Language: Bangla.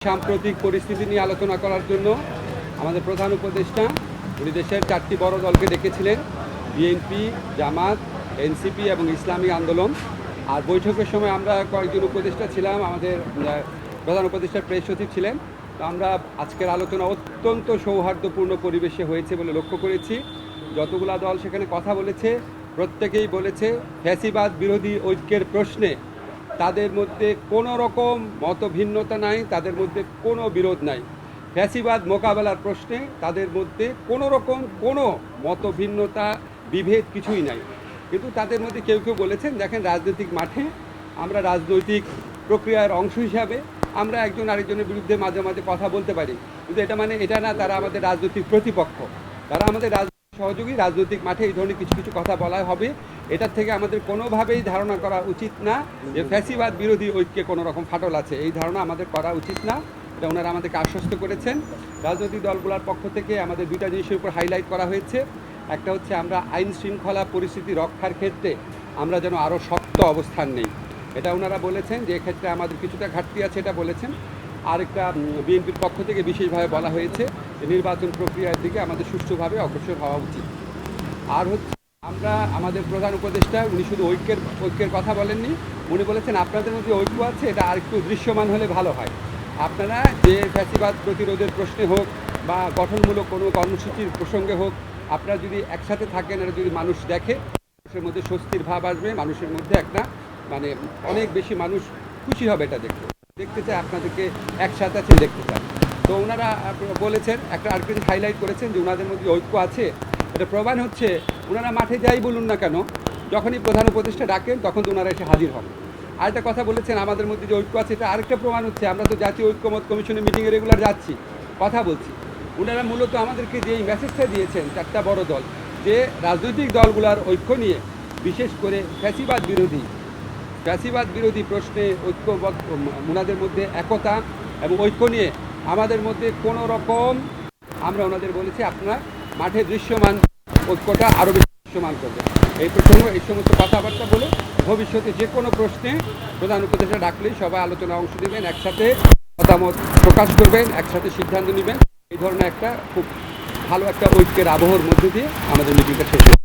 সাম্প্রতিক পরিস্থিতি নিয়ে আলোচনা করার জন্য আমাদের প্রধান উপদেষ্টা উনি দেশের 4টি বড় দলকে ডেকেছিলেন, বিএনপি, জামাত, এনসিপি এবং ইসলামী আন্দোলন। আর বৈঠকের সময় আমরা কয়েকজন উপদেষ্টা ছিলাম, আমাদের প্রধান উপদেষ্টার প্রেস সচিব ছিলেন। তো আমরা আজকের আলোচনা অত্যন্ত সৌহার্দ্যপূর্ণ পরিবেশে হয়েছে বলে লক্ষ্য করেছি। যতগুলা দল সেখানে কথা বলেছে প্রত্যেকেই বলেছে ফ্যাসিবাদ বিরোধী ঐক্যের প্রশ্নে তাদের মধ্যে কোনো রকম মতভিন্নতা নাই, তাদের মধ্যে কোনো বিরোধ নাই। ফ্যাসিবাদ মোকাবেলার প্রশ্নে তাদের মধ্যে কোনো রকম কোনো মতভিন্নতা বিভেদ কিছুই নাই। কিন্তু তাদের মধ্যে কেউ কেউ বলেছেন, দেখেন রাজনৈতিক মাঠে আমরা রাজনৈতিক প্রক্রিয়ার অংশ হিসাবে আমরা একজন আরেকজনের বিরুদ্ধে মাঝে মাঝে কথা বলতে পারি, কিন্তু এটা না তারা আমাদের রাজনৈতিক প্রতিপক্ষ, তারা আমাদের সহযোগী। রাজনৈতিক মাঠে এই ধরনের কিছু কিছু কথা বলা হবে, এটার থেকে আমাদের কোনোভাবেই ধারণা করা উচিত না যে ফ্যাসিবাদ বিরোধী ঐক্যে কোনো রকম ফাটল আছে। এই ধারণা আমাদের করা উচিত না, এটা ওনারা আমাদেরকে আশ্বস্ত করেছেন। রাজনৈতিক দলগুলোর পক্ষ থেকে আমাদের দুইটা জিনিসের উপর হাইলাইট করা হয়েছে। একটা হচ্ছে আমরা আইন শৃঙ্খলা পরিস্থিতি রক্ষার ক্ষেত্রে আমরা যেন আরও শক্ত অবস্থান নেই, এটা ওনারা বলেছেন যে এক্ষেত্রে আমাদের কিছুটা ঘাটতি আছে, এটা বলেছেন। আরেকটা বিএনপির পক্ষ থেকে বিশেষভাবে বলা হয়েছে যে নির্বাচন প্রক্রিয়ার দিকে আমাদের সুষ্ঠুভাবে অগ্রসর হওয়া উচিত। আর হচ্ছে আমরা আমাদের প্রধান উপদেষ্টা উনি শুধু ঐক্যের কথা বলেননি, উনি বলেছেন আপনাদের মধ্যে ঐক্য আছে, এটা আরেকটু দৃশ্যমান হলে ভালো হয়। আপনারা যে ফ্যাসিবাদ প্রতিরোধের প্রশ্নে হোক বা গঠনমূলক কোনো কর্মসূচির প্রসঙ্গে হোক, আপনারা যদি একসাথে থাকেন, এটা যদি মানুষ দেখে, মানুষের মধ্যে স্বস্তির ভাব আসবে, মানুষের মধ্যে একটা অনেক বেশি মানুষ খুশি হবে এটা দেখতে চায়, আপনাদেরকে একসাথে আছে দেখতে চায়। তো ওনারা বলেছেন, একটা আরেকটু হাইলাইট করেছেন যে ওনাদের মধ্যে ঐক্য আছে। এটা প্রমাণ হচ্ছে ওনারা মাঠে যাই বলুন না কেন, যখনই প্রধান উপদেষ্টা ডাকেন তখন তো ওনারা এসে হাজির হন। আরেকটা কথা বলেছেন আমাদের মধ্যে যে ঐক্য আছে, এটা আরেকটা প্রমাণ হচ্ছে আমরা তো জাতীয় ঐক্যমত কমিশনের মিটিংয়ে রেগুলার যাচ্ছি, কথা বলছি। ওনারা মূলত আমাদেরকে যেই মেসেজটা দিয়েছেন 4টা বড় দল, যে রাজনৈতিক দলগুলোর ঐক্য নিয়ে, বিশেষ করে ফ্যাসিবাদ বিরোধী প্রশ্নে ঐক্যবদ্ধ, ওনাদের মধ্যে একতা এবং ঐক্য নিয়ে আমাদের মধ্যে কোনো রকম, আমরা ওনাদের বলেছি আপনারা মাঠে দৃশ্যমান ঐক্যটা আরও বেশি দৃশ্যমান করবে। এই প্রসঙ্গে এই সমস্ত কথাবার্তা বলে ভবিষ্যতে যে কোনো প্রশ্নে প্রধান উপদেষ্টা ডাকলেই সবাই আলোচনায় অংশ নেবেন, একসাথে মতামত প্রকাশ করবেন, একসাথে সিদ্ধান্ত নেবেন। এই ধরনের একটা খুব ভালো একটা ঐক্যের আবহর মধ্যে দিয়ে আমাদের মিটিংটা শেষ হবে।